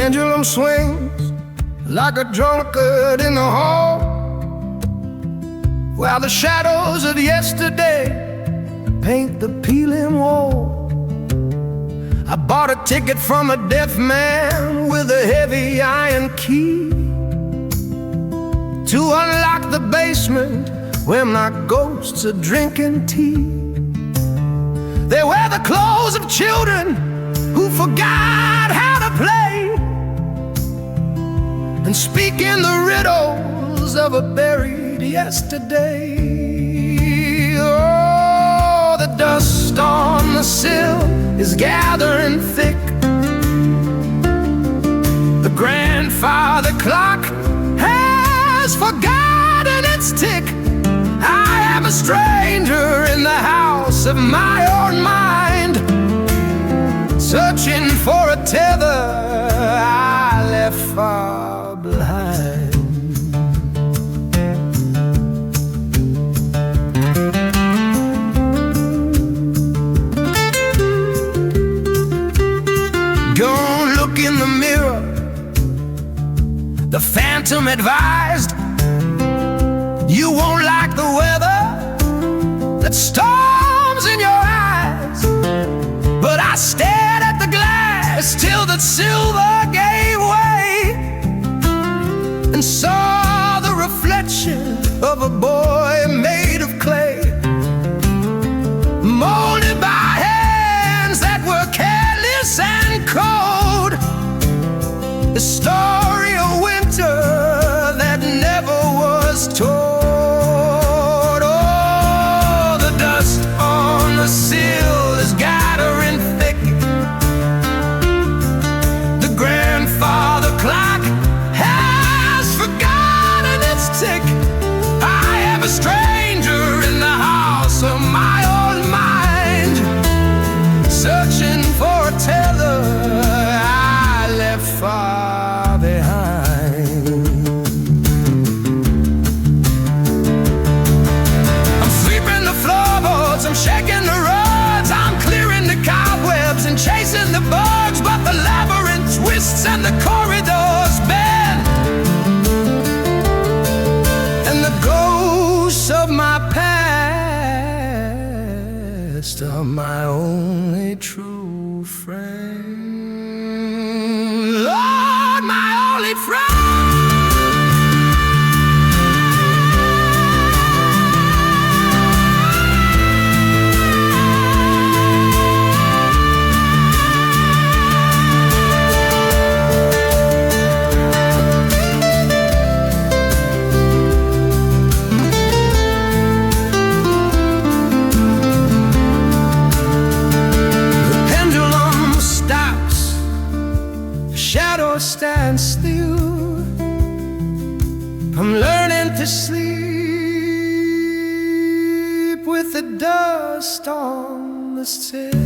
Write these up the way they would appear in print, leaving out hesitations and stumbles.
pendulum swings like a drunkard in the hall, while the shadows of yesterday paint the peeling wall. I bought a ticket from a deaf man with a heavy iron key to unlock the basement where my ghosts are drinking tea. They wear the clothes of children who forgot how to play and speak in the riddles of a buried yesterday. Oh, the dust on the sill is gathering thick. The grandfather clock has forgotten its tick. I am a stranger in the house of my own mind, searching for a tether I left far behind. Don't look in the mirror, the phantom advised. You won't like the weather that storms in your eyes. But I stared at the glass till the silver gave way and saw the reflection of a boy made of clay, molded by hands that were careless and cold. The story of winter that never was told. The sill is gathering thick. The grandfather clock has forgotten its tick. I am a stranger in the house of my own mind, searching for a tether I left far behind. I'm sweeping the floorboards, I'm shaking the roads, I'm clearing the cobwebs and chasing the bugs, but the labyrinth twists and the corridors bend, and the ghosts of my past are my only true friend. Lord, my only friend. Stand still. I'm learning to sleep with the dust on the sill.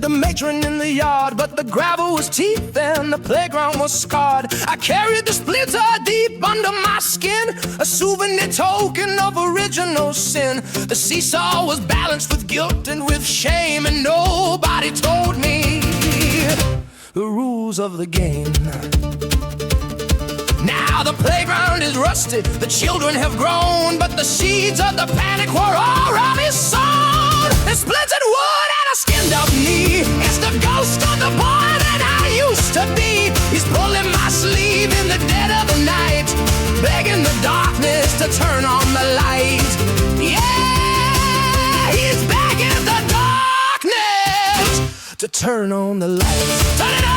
the matron in the yard, but the gravel was teeth and the playground was scarred. I carried the splinter deep under my skin, a souvenir token of original sin. The seesaw was balanced with guilt and with shame, and nobody told me the rules of the game. Now the playground is rusted, the children have grown, but the seeds of the panic were already sown. There's splintered wood and a skinned up knee. It's the ghost of the boy that I used to be. He's pulling my sleeve in the dead of the night, begging the darkness to turn on the light. Yeah, he's begging the darkness to turn on the light. Turn it on!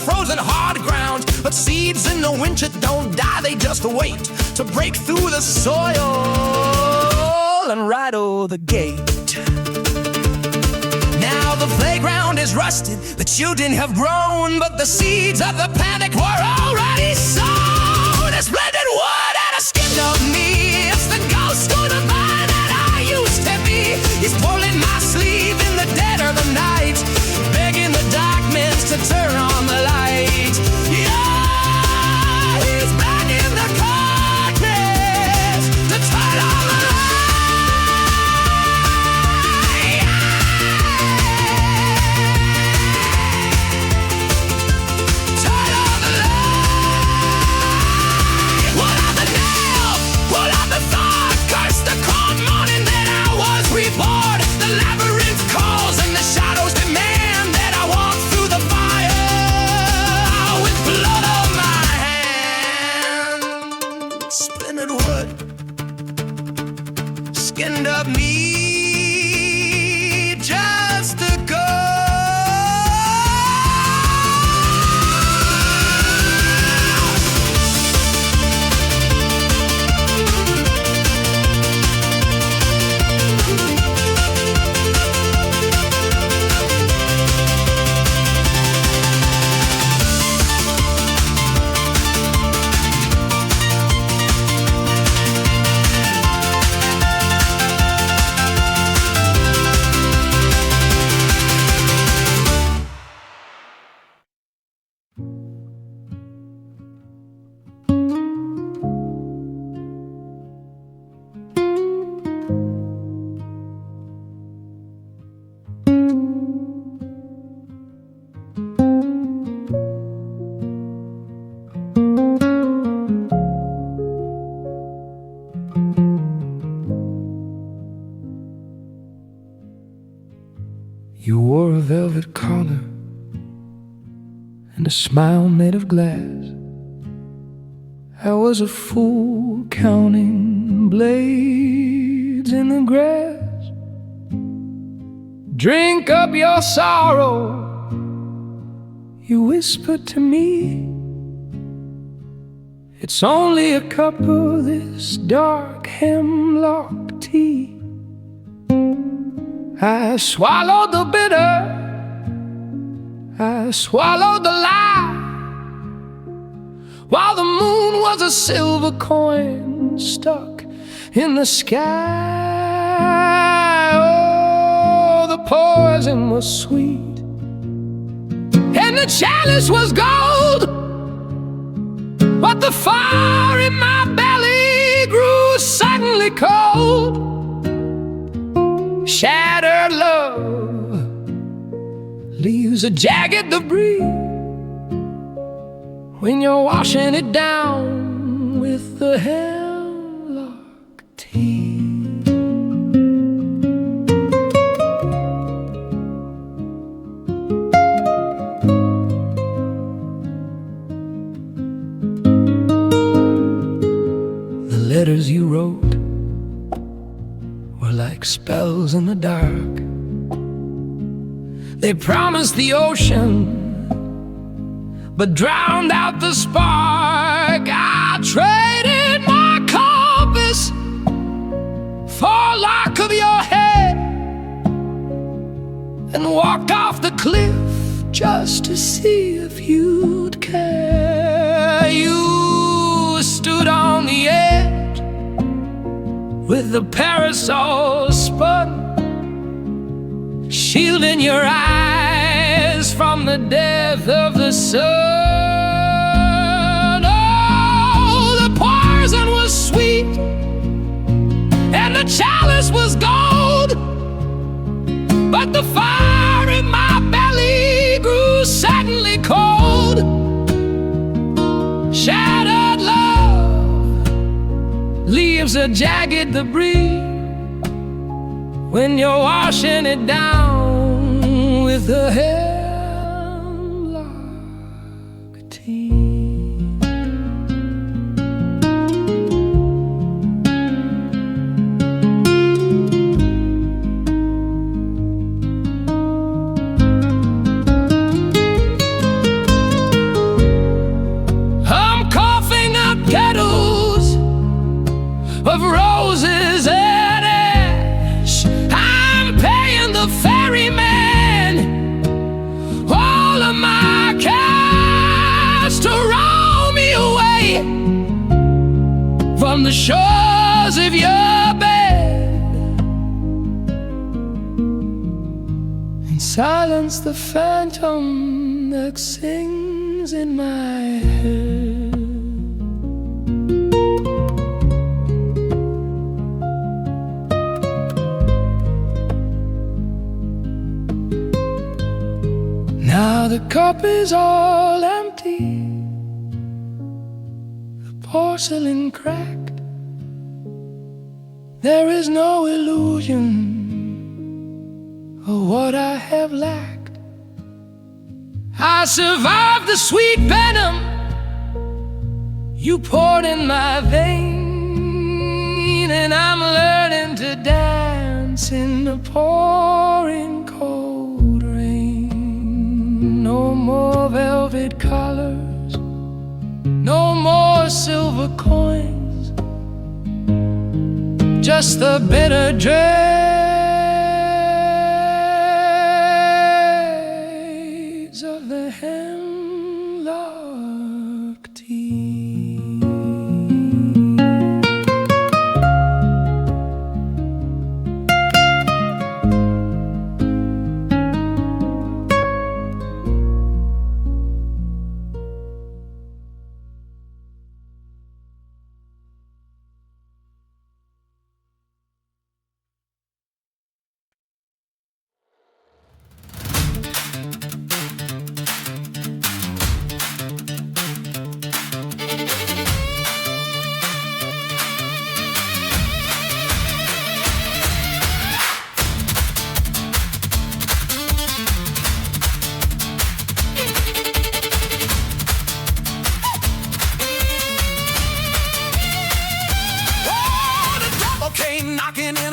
Frozen hard ground, but seeds in the winter don't die, they just wait to break through the soil and rattle the gate. Now the playground is rusted, the children have grown, but the seeds of the panic were already sown. A splendid wood and a skinned up knee. It's the ghost of the man that I used to be. He's pulling my sleeve in the dead of the night, begging the darkness to turn on the light. Yeah, he's begging the darkness to turn on the light. Turn on the light. Pull out the nail, pull out the thought, curse the cold morning that I was reborn. The labyrinth calls and the shadows demand that I walk through the fire with blood on my hands. Splintered wood, skinned up meat, just to go. You wore a velvet collar and a smile made of glass. I was a fool counting blades in the grass. Drink up your sorrow, you whispered to me. It's only a cup of this dark hemlock tea. I swallowed the bitter, I swallowed the lie, while the moon was a silver coin stuck in the sky. Oh, the poison was sweet and the chalice was gold, but the fire in my belly grew suddenly cold. Shattered love leaves a jagged debris when you're washing it down with the hemlock tea. The letters you wrote were like spells in the dark. They promised the ocean, but drowned out the spark. I traded my compass for a lock of your hair and walked off the cliff just to see if you'd care. You stood on the edge with the parasol spun, shielding your eyes from the death of the sun. Oh, the poison was sweet and the chalice was gold, but the fire in my belly grew suddenly cold. Shattered love leaves a jagged debris when you're washing it down with the hemlock tea. I'm coughing up petals of roses and ash. I'm paying the ferryman all of my cash to roll me away from the shores of your bed and silence the phantom that sings in my head. Now the cup is all empty, the porcelain cracked. There is no illusion of what I have lacked. I survived the sweet venom you poured in my vein, and I'm learning to dance in the pouring cold rain. No more velvet collars, no more silver coins, just the bitter dregs of the hemlock tea.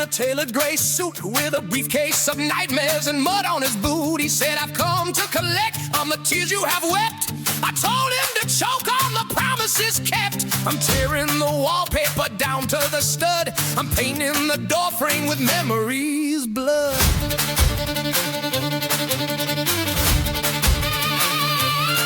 Tailored gray suit with a briefcase of nightmares and mud on his boot. He said, I've come to collect on the tears you have wept. I told him to choke on the promises kept. I'm tearing the wallpaper down to the stud. I'm painting the door frame with memories blood.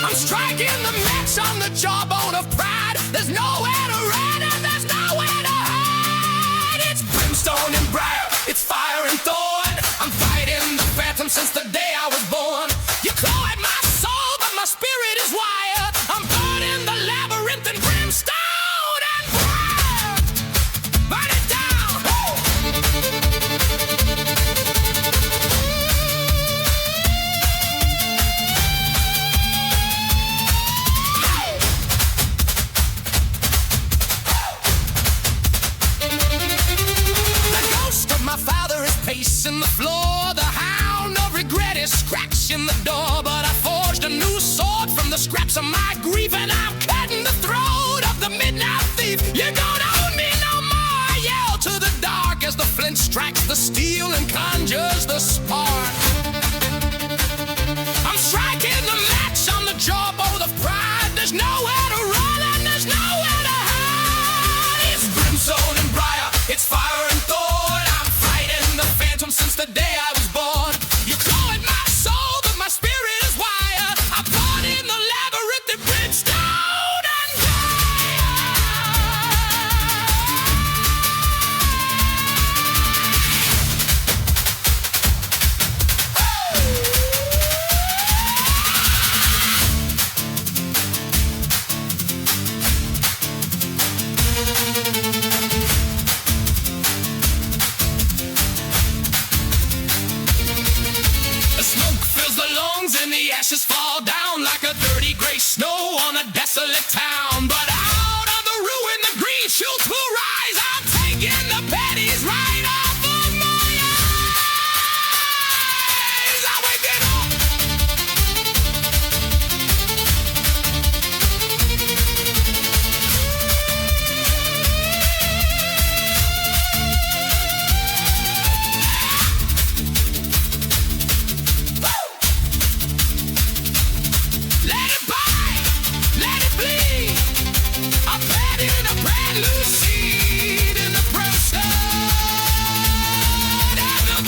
I'm striking the match on the jawbone of pride. There's nowhere to run and there's nowhere to hide. It's Brimstone and Briar, it's fire and thorn. I'm fighting the phantom since the day I was born. You claw at my soul, but my spirit is wired. I'm burning the labyrinth and brimstone and briar. Burn it down. The ghost of my father is pacing the floor. The hound of regret desolate town. But out of the ruin, the green shoots will rise. I'm taking the pennies right off of my eyes. I'm waking up. Let it bite, let it bleed. I planted a brand new seed in the brimstone and the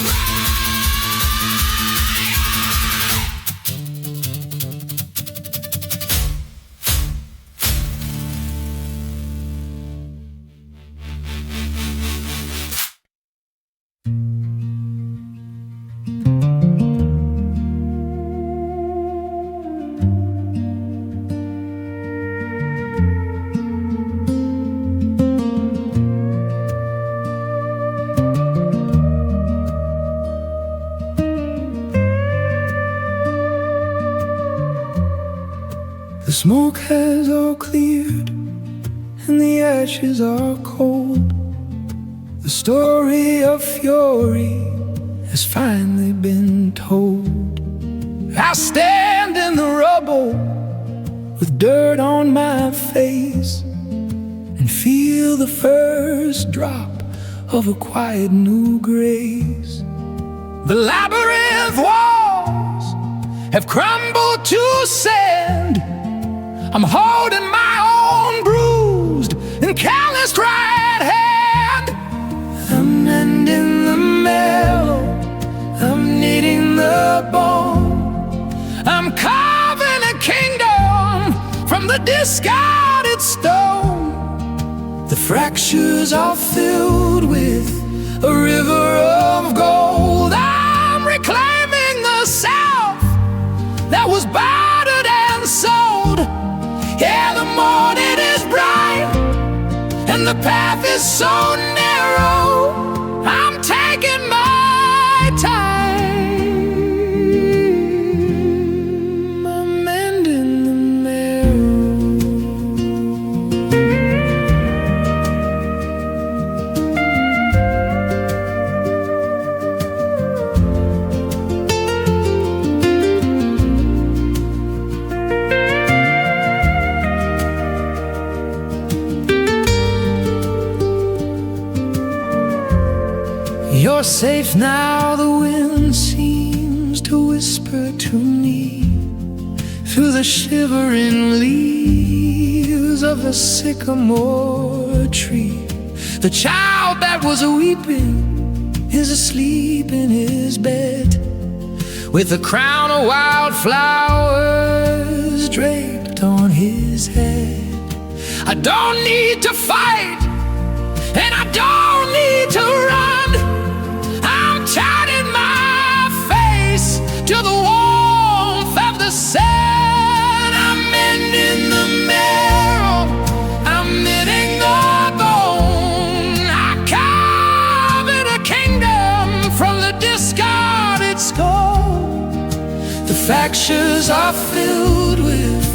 The smoke has all cleared and the ashes are cold. The story of fury has finally been told. I stand in the rubble with dirt on my face and feel the first drop of a quiet new grace. The labyrinth walls have crumbled to sand. I'm holding my own bruised and calloused right hand. I'm mending the marrow, I'm kneading the bone. I'm carving a kingdom from the discarded stone. The fractures are filled with a river of gold. I'm reclaiming the South that was bartered and sold. Yeah, the morning is bright and the path is so narrow. I'm taking my time. I'm mending the You're safe now, the wind seems to whisper to me through the shivering leaves of the sycamore tree. The child that was weeping is asleep in his bed with a crown of wildflowers draped on his head. I don't need to fight and I don't need to run. Turning my face to the warmth of the sun. I'm mending the marrow, I'm knitting the bone. I carve in a kingdom from the discarded skull. The fractures are filled with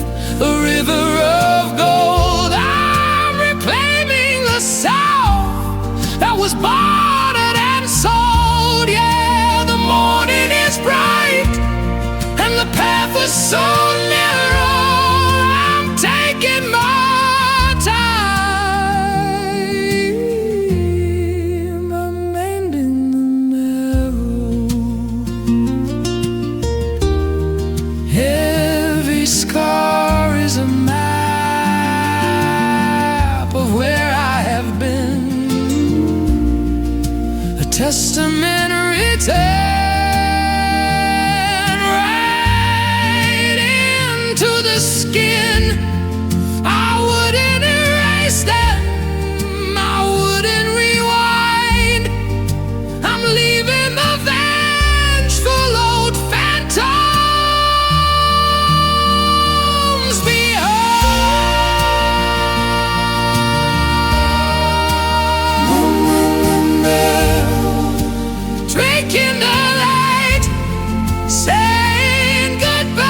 a river of gold. I'm reclaiming the South that was bartered and sold. Yeah, the morning is bright and the path is so narrow. I'm taking my time. I'm mending the marrow. Every scar is a map of where I have been, a testament written right into the skin. I wouldn't erase them, I wouldn't rewind. I'm leaving the vengeful old phantoms behind. Drinking the light, saying goodbye.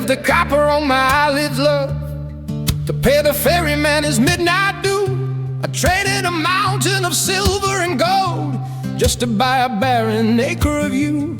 left the copper on my eyelids, love, to pay the ferryman his midnight due. I traded a mountain of silver and gold just to buy a barren acre of you.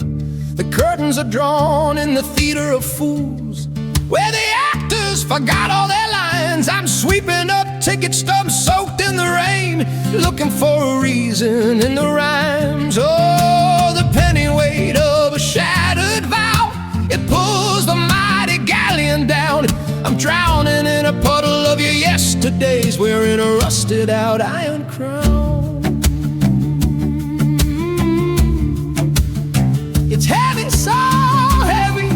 The curtains are drawn in the theater of fools, where the actors forgot all their lines. I'm sweeping up ticket stubs soaked in the rain, looking for a reason in the rhymes. Oh, the pennyweight of a shattered vow, it pulls the mighty galleon down. I'm drowning in a puddle of your yesterdays, wearing a rusted out iron crown. It's heavy, so heavy.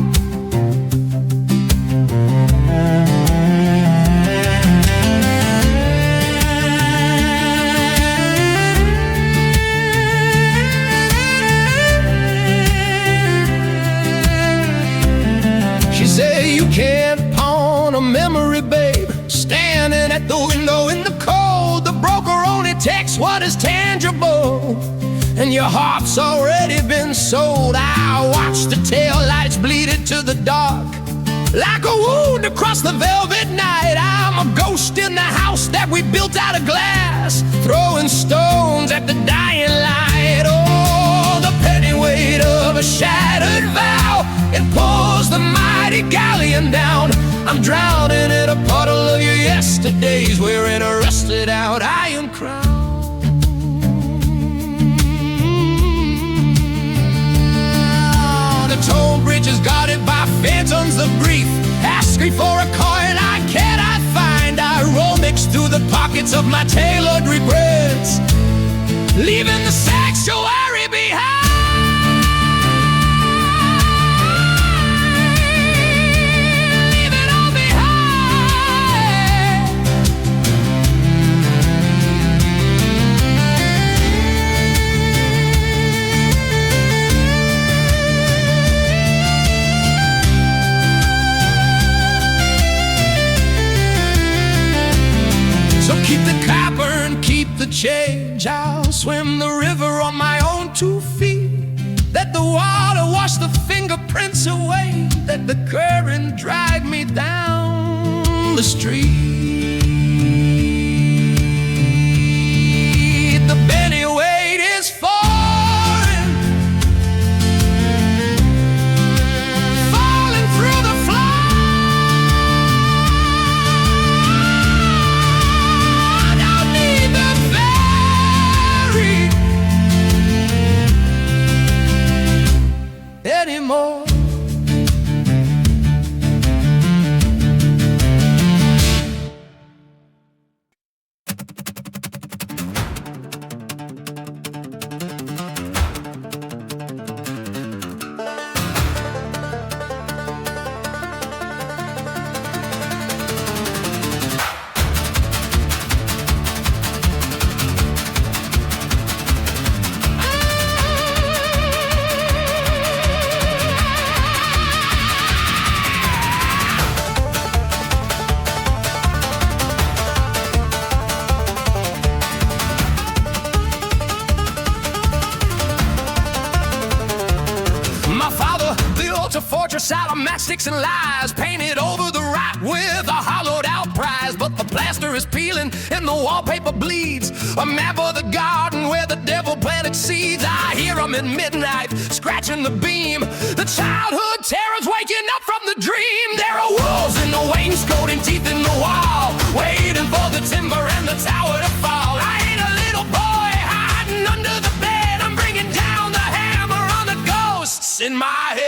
She said, you can't pawn a memory, babe, standing at the window in the cold. The broker only takes what is tangible, and your heart's already been sold. I watched the taillights bleed into the dark, like a wound across the velvet night. I'm a ghost in the house that we built out of glass, throwing stones at the dying light. Oh, the pennyweight of a shattered vow, it pulls the mighty galleon down. I'm drowning in a puddle of your yesterdays, wearing a rusted out iron crown. Toll bridge is guarded by phantoms of grief, asking for a coin I cannot find. I roll mixed through the pockets of my tailored regrets, leaving the sanctuary behind. Leave it all behind. So keep the copper and keep the change. I'll swim the river on my own 2 feet. Let the water wash the fingerprints away. Let the current drag me down the street. The pennyweight is foreign, falling through the floor. Anymore. A fortress out of matchsticks and lies, painted over the rock with a hollowed out prize. But the plaster is peeling and the wallpaper bleeds, a map of the garden where the devil planted seeds. I hear them at midnight scratching the beam, the childhood terrors waking up from the dream. There are wolves in the wainscoting, teeth in the wall, waiting for the timber and the tower to fall. I ain't a little boy hiding under the bed, I'm bringing down the hammer on the ghosts in my head.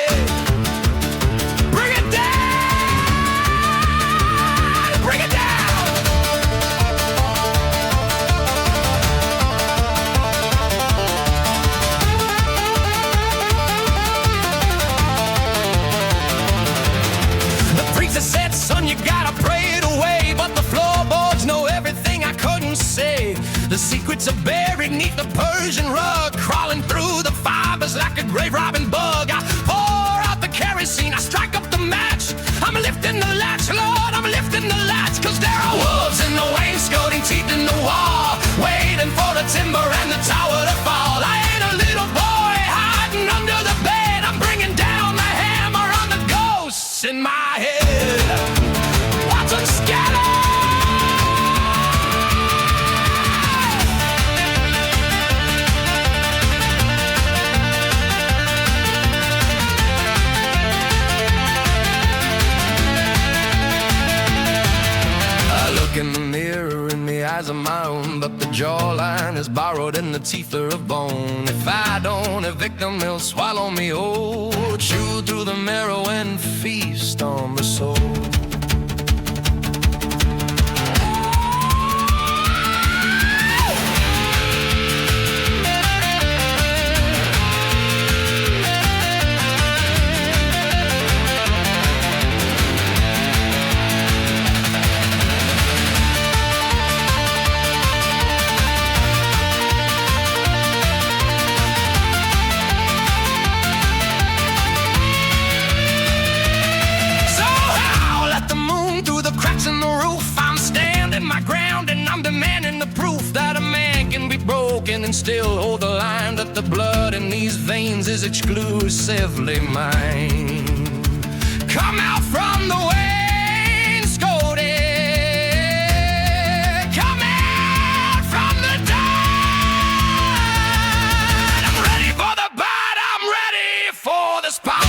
Said, son, you gotta pray it away, but the floorboards know everything I couldn't say. The secrets are buried neath the Persian rug, crawling through the fibers like a grave robbing bug. I pour out the kerosene, I strike up the match. I'm lifting the latch, Lord, I'm lifting the latch, 'cause there are wolves in the wainscoting, teeth in the wall, waiting for the timber and the tower to fall. I ain't a little boy hiding under the bed, I'm bringing down the hammer on the ghosts in my head. in the mirror in the eyes of my own, but the jawline is borrowed and the teeth are of bone. If I don't evict them, they'll swallow me whole, chew through the marrow and feast on the soul. And still hold the line that the blood in these veins is exclusively mine. Come out from the wainscoting, come out from the dirt. I'm ready for the bite, I'm ready for the spine.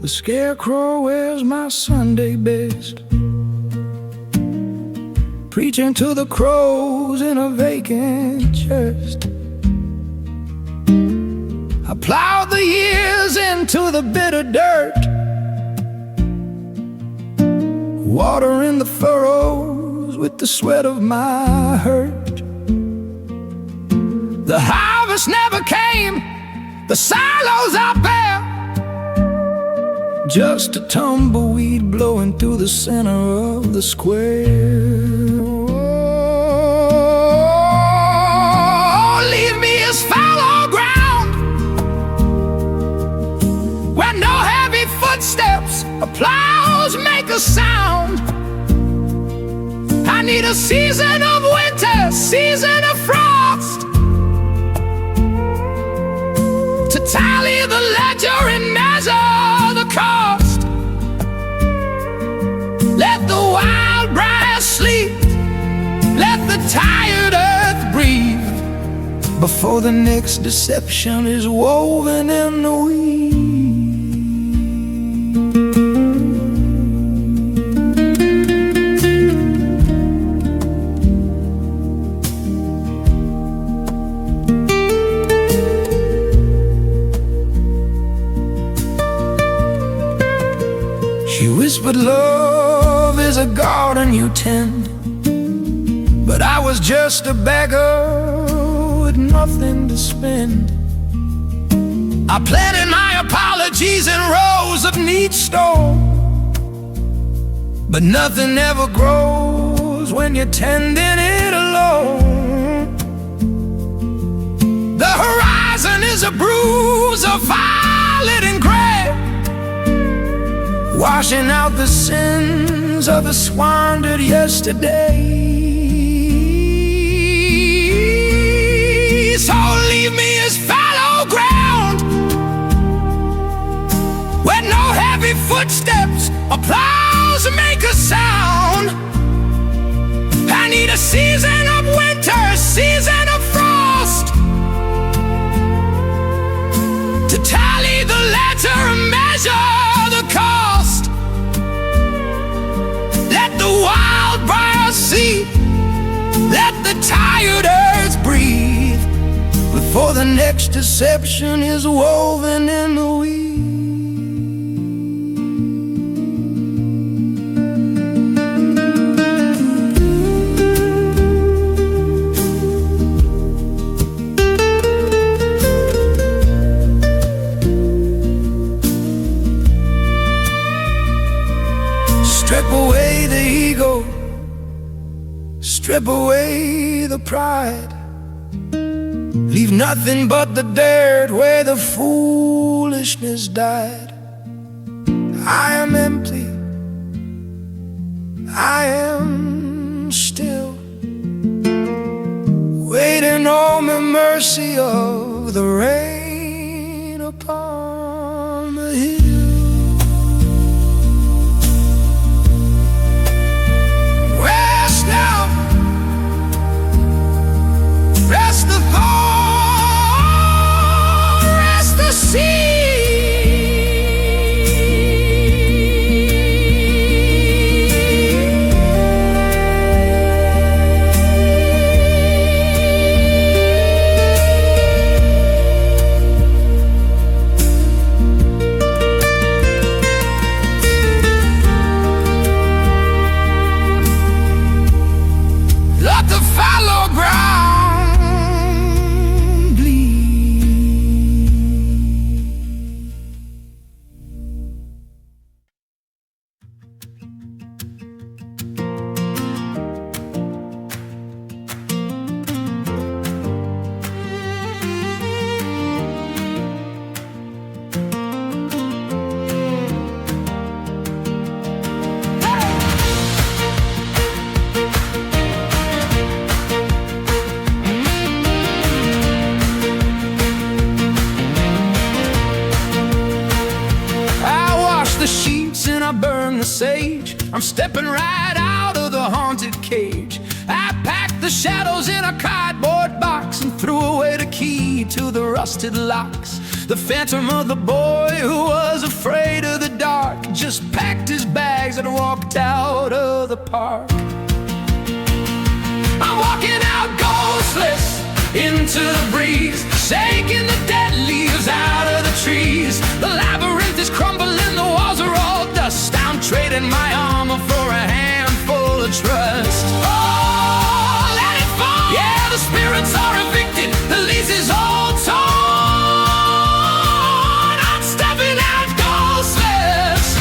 The scarecrow wears my Sunday best, preaching to the crows in a vacant chest. I plowed the years into the bitter dirt, watering the furrows with the sweat of my hurt. The harvest never came, the silos are bare, just a tumbleweed blowing through the center of the square. Oh, leave me as fallow ground, where no heavy footsteps or plows make a sound. I need a season of winter, season of frost, to tally the ledger and measure the cost. Let the wild briar sleep, let the tired earth breathe, before the next deception is woven in the weed. She whispered, love is a garden you tend, but I was just a beggar with nothing to spend. I planted my apologies in rows of neat stone, but nothing ever grows when you're tending it alone. The horizon is a bruise of violet and gray, washing out the sins of a squandered yesterday. So leave me as fallow ground, where no heavy footsteps or plows make a sound. I need a season of winter, a season of frost, to tally the ledger and measure the cost. Let the wild briar see, let the tired earth breathe, before the next deception is woven in the weed. Strip away the ego, strip away the pride, leave nothing but the dirt where the foolishness died. I am empty, I am still, waiting on the mercy of the rain upon the hill. Rest now, rest the thorn, rest the sea. Fallow ground bleed. I burn the sage, I'm stepping right out of the haunted cage. I packed the shadows in a cardboard box and threw away the key to the rusted locks. The phantom of the boy who was afraid of the dark just packed his bags and walked out of the park. I'm walking out ghostless into the breeze, shaking the dead leaves out of the trees. The labyrinth is crumbling, the walls are all dust. I'm trading my armor for a handful of trust. Oh, let it fall! Yeah, the spirits are evicted, the lease is all torn. I'm stepping out ghostless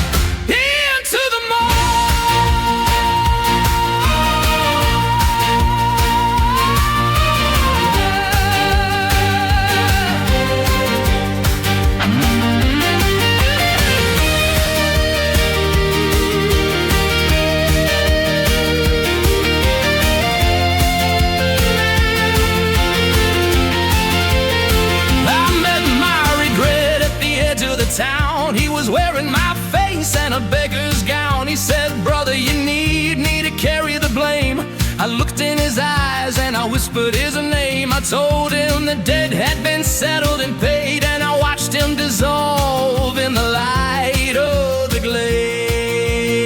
into the town. He was wearing my face and a beggar's gown. He said, brother, you need me to carry the blame. I looked in his eyes and I whispered his name. I told him the debt had been settled and paid, and I watched him dissolve in the light of the glade.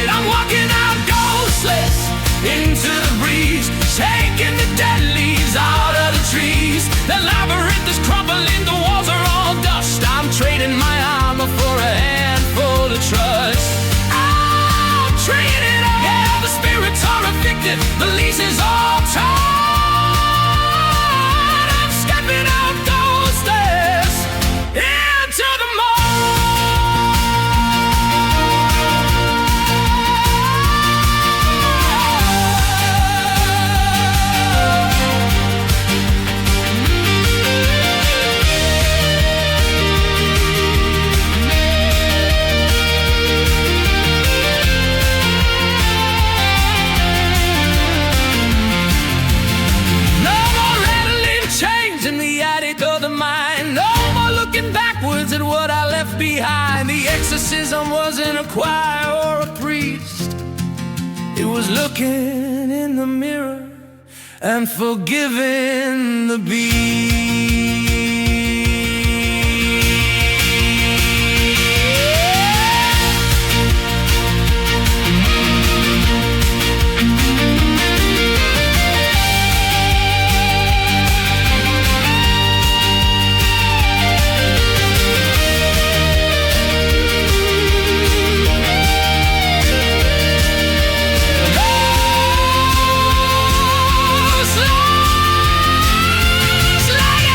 I'm walking out ghostless into the breeze, shaking the dead leaves out of the trees. The labyrinth is crumbling, the walls are all dust. I'm trading my armor for a handful of trust. I'm trading it all. Yeah, the spirits are evicted, the lease is all torn. I'm stepping out ghostless into the at what I left behind. The exorcism wasn't a choir or a priest. It was looking in the mirror and forgiving the beast.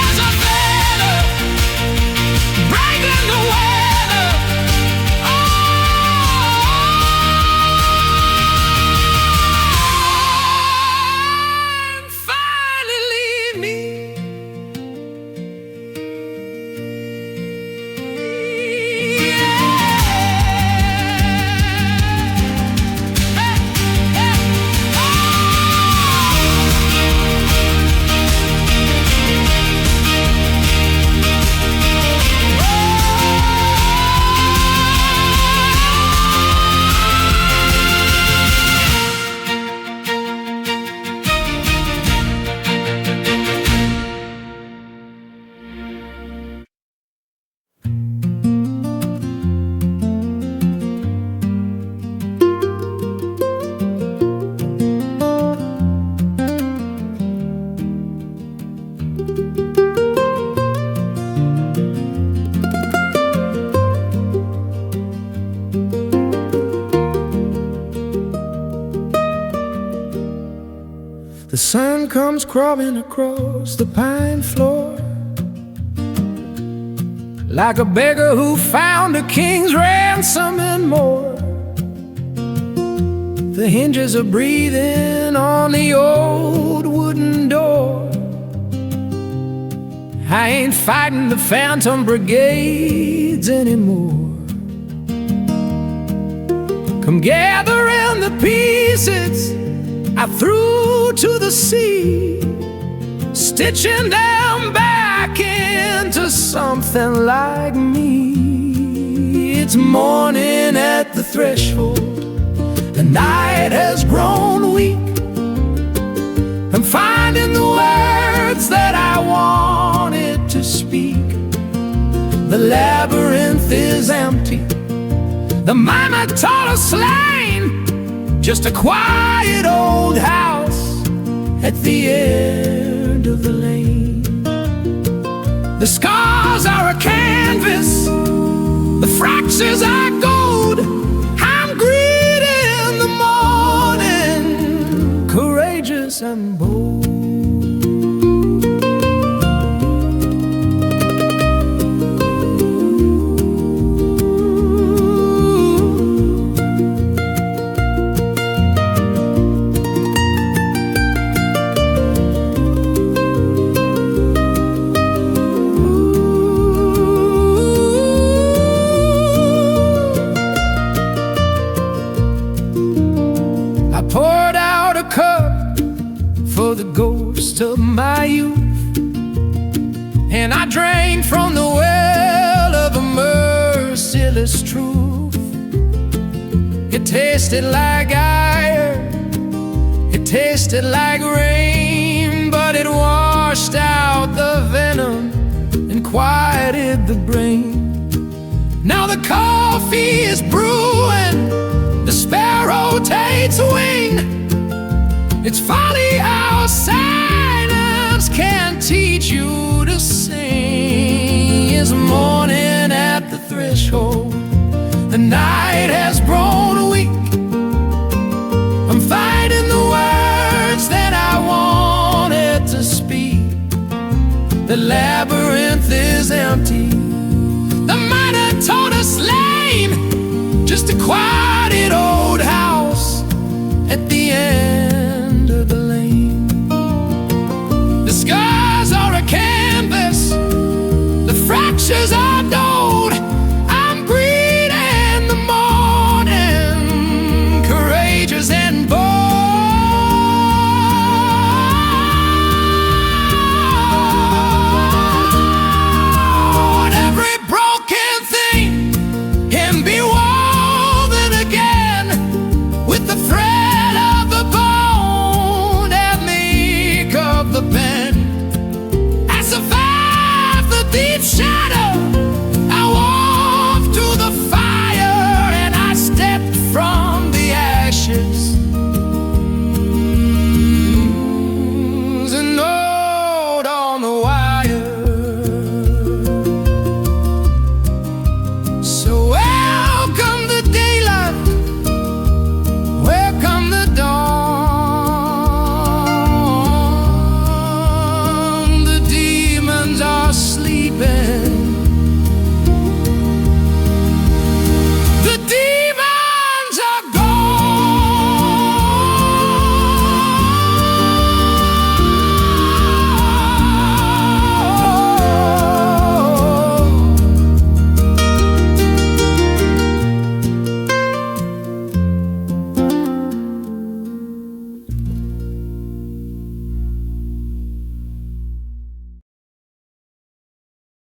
As sun comes crawling across the pine floor, like a beggar who found a king's ransom and more. The hinges are breathing on the old wooden door. I ain't fighting the phantom brigades anymore. Come gathering the pieces I threw to the sea, stitching them back into something like me. It's morning at the threshold, the night has grown weak. I'm finding the words that I wanted to speak. The labyrinth is empty, the mama taught us slain, just a quiet old house at the end of the lane. The scars are a canvas, the fractures are gold. I'm greeting the morning, courageous and bold. The ghost of my youth, and I drank from the well of a merciless truth. It tasted like iron, it tasted like rain, but it washed out the venom and quieted the brain. Now the coffee is brewing, the sparrow takes wing. It's folly how silence can teach you to sing. It's morning at the threshold, the night has grown weak. I'm finding the words that I wanted to speak. The labyrinth is empty, the miner taught us lame, just a quiet old house at the end. The scars are a canvas, the fractures are gold. I'm greeting the morning, courageous and bold. Every broken thing can be woven again with the thread of the bone and the ink of the pen. Deep shadow, I walked to the fire and I stepped from the ashes. A note on the wire. So welcome the daylight, welcome the dawn. The demons are sleeping,